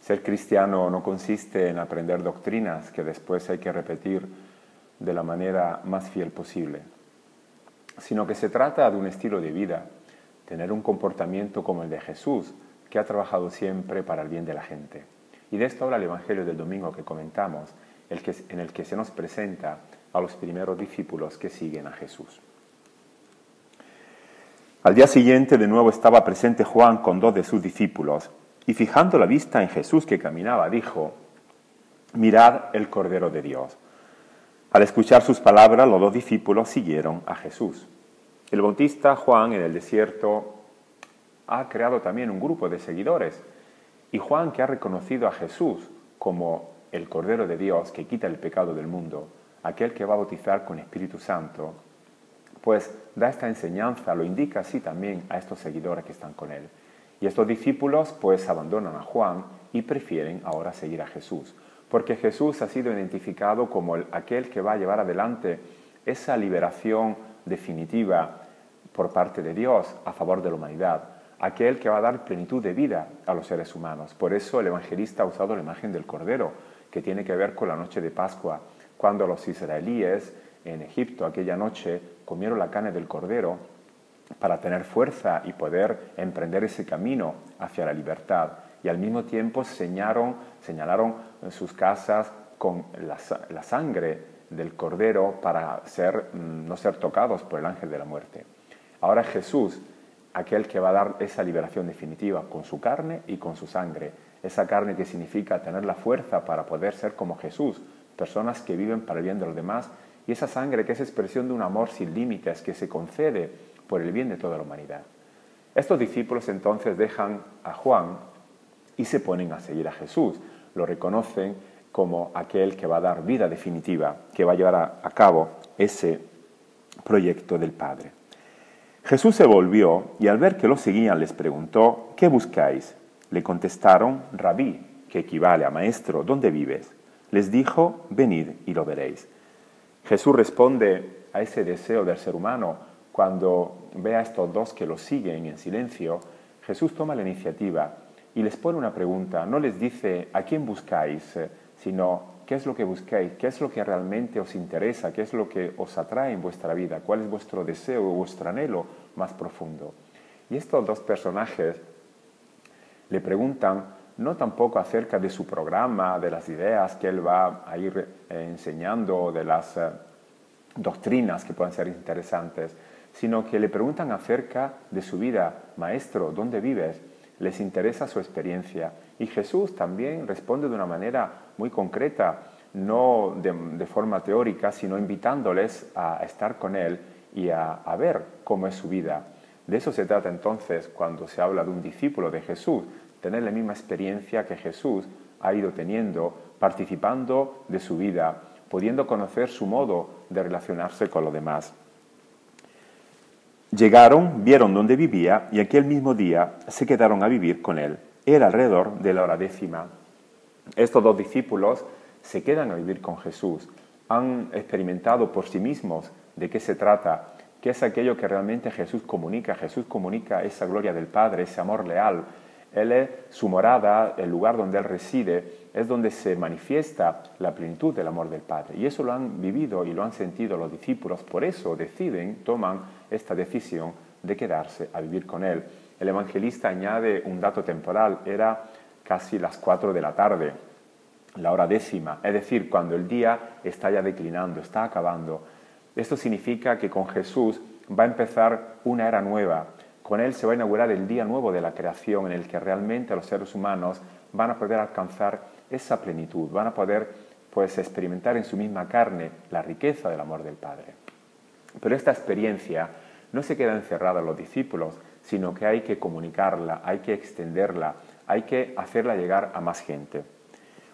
Ser cristiano no consiste en aprender doctrinas que después hay que repetir de la manera más fiel posible, sino que se trata de un estilo de vida, tener un comportamiento como el de Jesús, que ha trabajado siempre para el bien de la gente. Y de esto habla el Evangelio del domingo que comentamos, en el que se nos presenta a los primeros discípulos que siguen a Jesús. Al día siguiente de nuevo estaba presente Juan con 2 de sus discípulos, y fijando la vista en Jesús que caminaba, dijo: «Mirad el Cordero de Dios». Al escuchar sus palabras, los 2 discípulos siguieron a Jesús. El bautista Juan en el desierto ha creado también un grupo de seguidores, y Juan, que ha reconocido a Jesús como el Cordero de Dios que quita el pecado del mundo, aquel que va a bautizar con Espíritu Santo, pues da esta enseñanza, lo indica así también a estos seguidores que están con él. Y estos discípulos pues abandonan a Juan y prefieren ahora seguir a Jesús, porque Jesús ha sido identificado como aquel que va a llevar adelante esa liberación definitiva por parte de Dios a favor de la humanidad, aquel que va a dar plenitud de vida a los seres humanos. Por eso el evangelista ha usado la imagen del Cordero, que tiene que ver con la noche de Pascua, cuando los israelíes en Egipto aquella noche comieron la carne del Cordero para tener fuerza y poder emprender ese camino hacia la libertad. Y al mismo tiempo señalaron sus casas con la sangre del Cordero para no ser tocados por el ángel de la muerte. Ahora Jesús, aquel que va a dar esa liberación definitiva con su carne y con su sangre, esa carne que significa tener la fuerza para poder ser como Jesús, personas que viven para el bien de los demás, y esa sangre que es expresión de un amor sin límites que se concede por el bien de toda la humanidad. Estos discípulos entonces dejan a Juan y se ponen a seguir a Jesús. Lo reconocen como aquel que va a dar vida definitiva, que va a llevar a cabo ese proyecto del Padre. Jesús se volvió y al ver que lo seguían les preguntó: «¿Qué buscáis?». Le contestaron: «Rabí», que equivale a maestro, ¿dónde vives? Les dijo: «Venid y lo veréis». Jesús responde a ese deseo del ser humano cuando ve a estos 2 que lo siguen en silencio. Jesús toma la iniciativa y les pone una pregunta. No les dice «¿A quién buscáis?», sino «¿Qué es lo que buscáis? ¿Qué es lo que realmente os interesa? ¿Qué es lo que os atrae en vuestra vida? ¿Cuál es vuestro deseo o vuestro anhelo más profundo?». Y estos 2 personajes le preguntan no tampoco acerca de su programa, de las ideas que él va a ir enseñando, de las doctrinas que puedan ser interesantes, sino que le preguntan acerca de su vida. «Maestro, ¿dónde vives?». Les interesa su experiencia. Y Jesús también responde de una manera muy concreta, no de forma teórica, sino invitándoles a estar con él y a ver cómo es su vida. De eso se trata entonces cuando se habla de un discípulo de Jesús, tener la misma experiencia que Jesús ha ido teniendo, participando de su vida, pudiendo conocer su modo de relacionarse con los demás. Llegaron, vieron dónde vivía y aquel mismo día se quedaron a vivir con él. Era alrededor de la hora 10:00. Estos 2 discípulos se quedan a vivir con Jesús. Han experimentado por sí mismos de qué se trata, qué es aquello que realmente Jesús comunica. Jesús comunica esa gloria del Padre, ese amor leal. Él es su morada, el lugar donde Él reside, es donde se manifiesta la plenitud del amor del Padre. Y eso lo han vivido y lo han sentido los discípulos. Por eso toman esta decisión de quedarse a vivir con Él. El evangelista añade un dato temporal. Era casi las 4 de la tarde, la hora 10:00, es decir, cuando el día está ya declinando, está acabando. Esto significa que con Jesús va a empezar una era nueva. Con Él se va a inaugurar el día nuevo de la creación, en el que realmente los seres humanos van a poder alcanzar esa plenitud, van a poder experimentar en su misma carne la riqueza del amor del Padre. Pero esta experiencia no se queda encerrada en los discípulos, sino que hay que comunicarla, hay que extenderla, hay que hacerla llegar a más gente.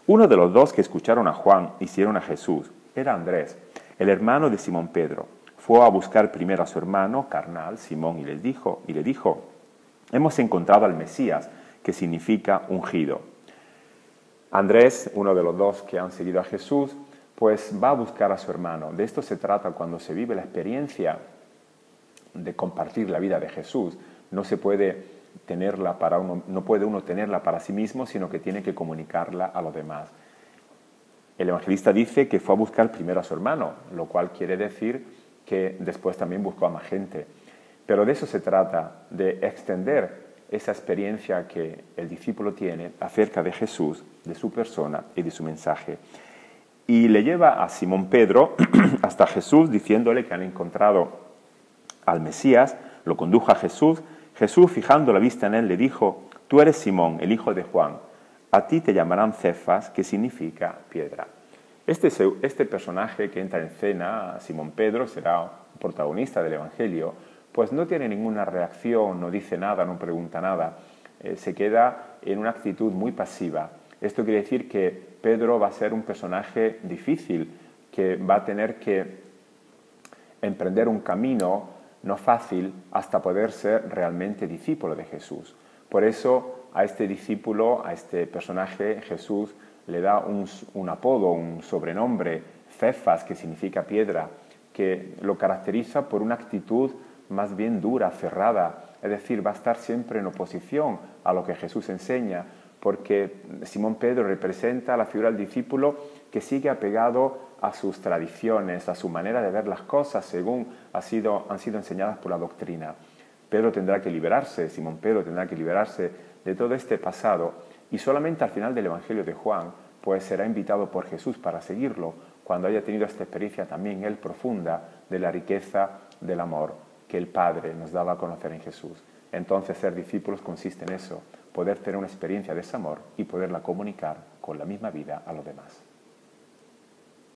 Uno de los 2 que escucharon a Juan y siguieron a Jesús era Andrés, el hermano de Simón Pedro. Fue a buscar primero a su hermano carnal, Simón, y le dijo: «Hemos encontrado al Mesías», que significa ungido. Andrés, uno de los 2 que han seguido a Jesús, pues va a buscar a su hermano. De esto se trata cuando se vive la experiencia de compartir la vida de Jesús. No se puede no puede uno tenerla para sí mismo, sino que tiene que comunicarla a los demás. El evangelista dice que fue a buscar primero a su hermano, lo cual quiere decir que después también buscó a más gente. Pero de eso se trata, de extender esa experiencia que el discípulo tiene acerca de Jesús, de su persona y de su mensaje. Y le lleva a Simón Pedro hasta Jesús diciéndole que han encontrado al Mesías, lo condujo a Jesús. Jesús, fijando la vista en él, le dijo: tú eres Simón, el hijo de Juan, a ti te llamarán Cefas, que significa piedra. Este personaje que entra en escena, Simón Pedro, será un protagonista del Evangelio, pues no tiene ninguna reacción, no dice nada, no pregunta nada, se queda en una actitud muy pasiva. Esto quiere decir que Pedro va a ser un personaje difícil, que va a tener que emprender un camino no fácil hasta poder ser realmente discípulo de Jesús. Por eso a este discípulo, a este personaje, Jesús le da un apodo, un sobrenombre, Cefas, que significa piedra, que lo caracteriza por una actitud más bien dura, cerrada, es decir, va a estar siempre en oposición a lo que Jesús enseña, porque Simón Pedro representa la figura del discípulo que sigue apegado a sus tradiciones, a su manera de ver las cosas según han sido enseñadas por la doctrina. Pedro tendrá que liberarse, Simón Pedro tendrá que liberarse de todo este pasado, y solamente al final del Evangelio de Juan pues será invitado por Jesús para seguirlo, cuando haya tenido esta experiencia también él profunda de la riqueza del amor que el Padre nos daba a conocer en Jesús. Entonces ser discípulos consiste en eso, poder tener una experiencia de ese amor y poderla comunicar con la misma vida a los demás.